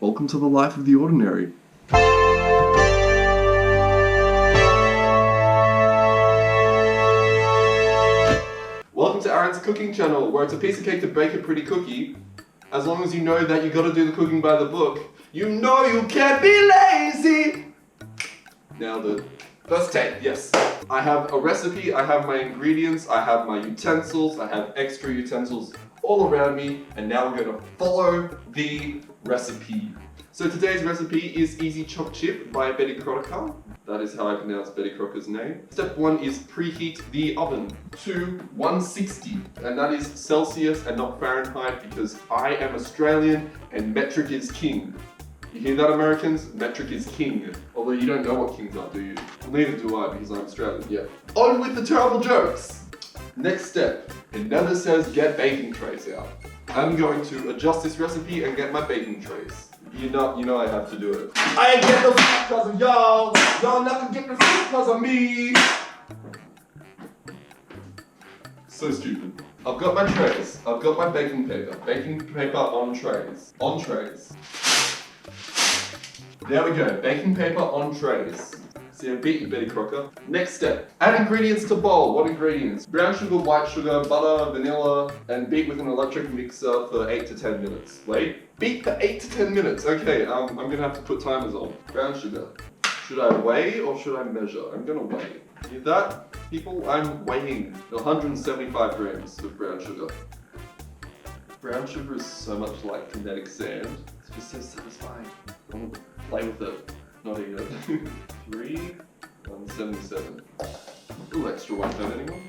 Welcome to the life of the ordinary. Welcome to Aaron's cooking channel, where it's a piece of cake to bake a pretty cookie. As long as you know that you gotta do the cooking by the book, you know you can't be lazy! Nailed it. First take, yes. I have a recipe, I have my ingredients, I have my utensils, I have extra utensils all around me, and now we're gonna follow the recipe. So today's recipe is Easy Choc Chip by Betty Crocker. That is how I pronounce Betty Crocker's name. Step 1 is preheat the oven to 160, and that is Celsius and not Fahrenheit because I am Australian and metric is king. You hear that, Americans? Metric is king. Although you don't know what kings are, do you? Well, neither do I because I'm Australian, yeah. On with the terrible jokes! Next step, it never says get baking trays out. I'm going to adjust this recipe and get my baking trays. You know I have to do it. I ain't get no food because of y'all. Y'all not gonna get no food because of me. So stupid. I've got my trays. I've got my baking paper. Baking paper on trays. On trays. There we go. Baking paper on trays. See, I beat you, Betty Crocker. Next step. Add ingredients to bowl. What ingredients? Brown sugar, white sugar, butter, vanilla, and beat with an electric mixer for 8 to 10 minutes. Wait. Beat for 8 to 10 minutes. Okay, I'm gonna have to put timers on. Brown sugar. Should I weigh or should I measure? I'm gonna weigh. Hear that? People, I'm weighing 175 grams of brown sugar. Brown sugar is so much like kinetic sand. It's just so satisfying. I want to play with it, not eat it. 177. Ooh, extra one don't anyone?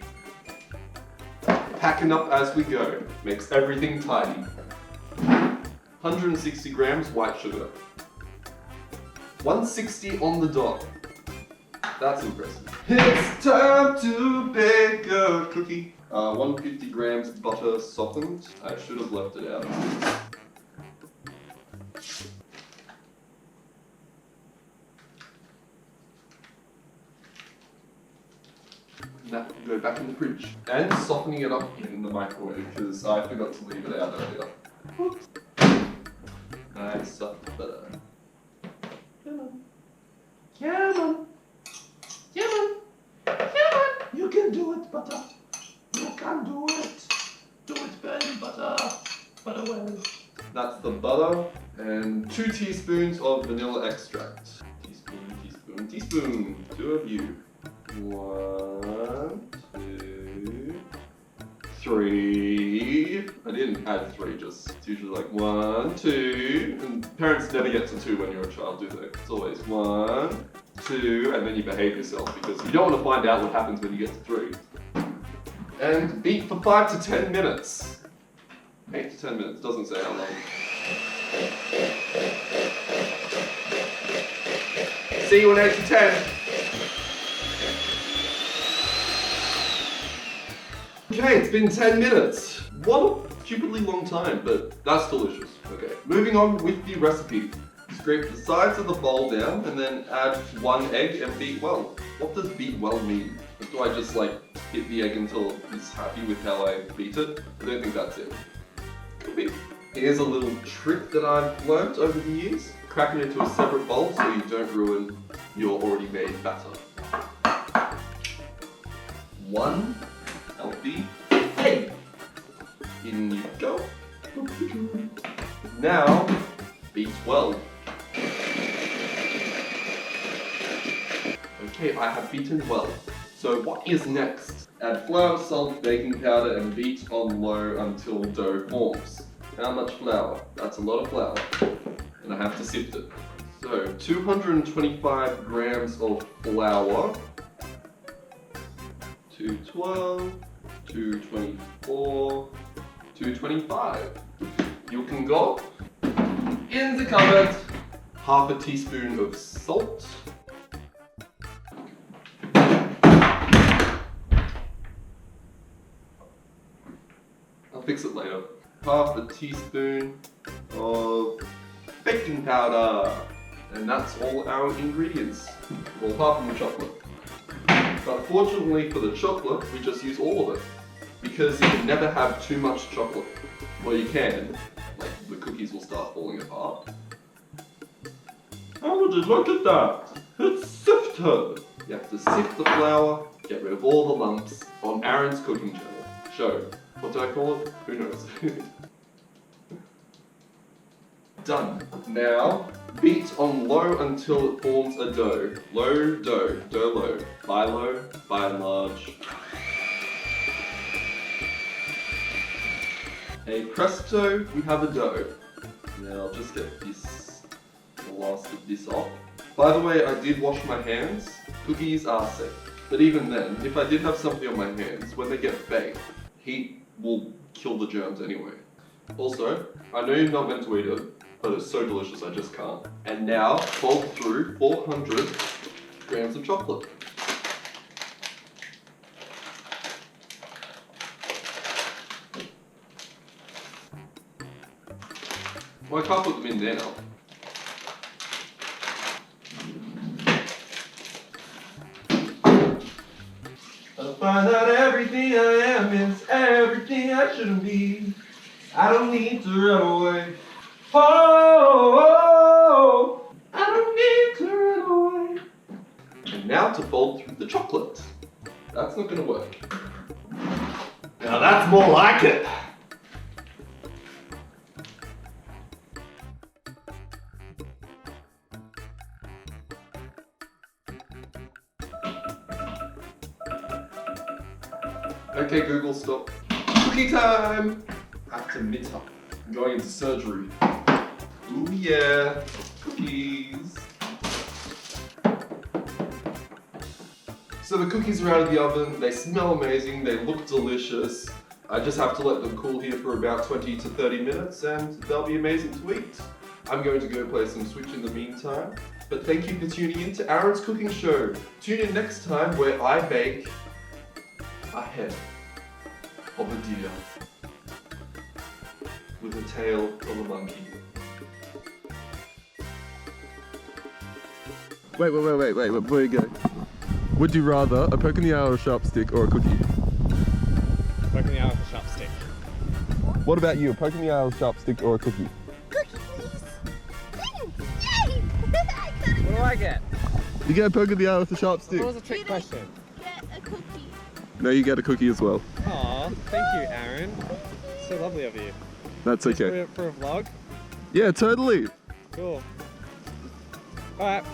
Packing up as we go. Makes everything tidy. 160 grams white sugar. 160 on the dot. That's impressive. It's time to bake a cookie. 150 grams butter softened. I should have left it out. That will go back in the fridge. And softening it up in the microwave because I forgot to leave it out earlier. Whoops. Nice soft butter. Come on. Come on. Come on. Come on. You can do it, butter. You can do it. Do it, baby, butter. Butter well. That's the butter and 2 teaspoons of vanilla extract. Teaspoon, teaspoon, teaspoon. 2 of you. 1, 2, 3. I didn't add 3, just it's usually like 1, 2. And parents never get to 2 when you're a child, do they? It's always 1, 2, and then you behave yourself because you don't want to find out what happens when you get to 3. And beat for 5 to 10 minutes. 8 to 10 minutes, doesn't say how long. See you in 8 to 10. Okay, it's been 10 minutes. What a stupidly long time, but that's delicious. Okay, moving on with the recipe. Scrape the sides of the bowl down and then add 1 egg and beat well. What does beat well mean? Do I just like hit the egg until it's happy with how I beat it? I don't think that's it. Could be. Here's a little trick that I've learned over the years. Crack it into a separate bowl so you don't ruin your already made batter. 1 healthy egg. In you go. Now, beat well. Okay, I have beaten well. So what is next? Add flour, salt, baking powder, and beat on low until dough forms. How much flour? That's a lot of flour. And I have to sift it. So 225 grams of flour. 212, 224, 225. You can go in the cupboard. Half a teaspoon of salt. I'll fix it later. Half a teaspoon of baking powder. And that's all our ingredients. Well, apart from the chocolate. But fortunately for the chocolate, we just use all of it. Because you can never have too much chocolate. Well, you can. Like, the cookies will start falling apart. Oh, would you look at that? It's sifted. You have to sift the flour, get rid of all the lumps on Aaron's cooking channel. Show. What do I call it? Who knows? Done. Now, beat on low until it forms a dough. Low dough, dough low. By low, by large. Hey presto, we have a dough. Now I'll just get this, the last of this off. By the way, I did wash my hands. Cookies are safe. But even then, if I did have something on my hands, when they get baked, heat will kill the germs anyway. Also, I know you're not meant to eat it, but it's so delicious I just can't. And now, fold through 400 grams of chocolate. Well, I can't put them in there now. I find out everything I am is everything I shouldn't be. I don't need to run away. Oh, I don't need to run away. And now to fold through the chocolate. That's not gonna work. Now that's more like it. Okay, Google, stop. Cookie time! After midterm. I'm going into surgery. Ooh yeah, cookies. So the cookies are out of the oven, they smell amazing, they look delicious. I just have to let them cool here for about 20 to 30 minutes and they'll be amazing to eat. I'm going to go play some Switch in the meantime. But thank you for tuning in to Aaron's Cooking Show. Tune in next time where I bake a head of a deer with a tail of a monkey. Wait, before you go. Would you rather a poke in the eye or a sharp stick or a cookie? Poke in the eye with a sharp stick. What about you, a poke in the eye or a sharp stick or a cookie? Cookie, please. Yay! What do I get? You get a poke in the eye with a sharp stick. What was a trick question? Get a cookie. No, you get a cookie as well. Aw, thank you, Aaron. So lovely of you. That's Just okay. For a vlog? Yeah, totally. Cool. Alright.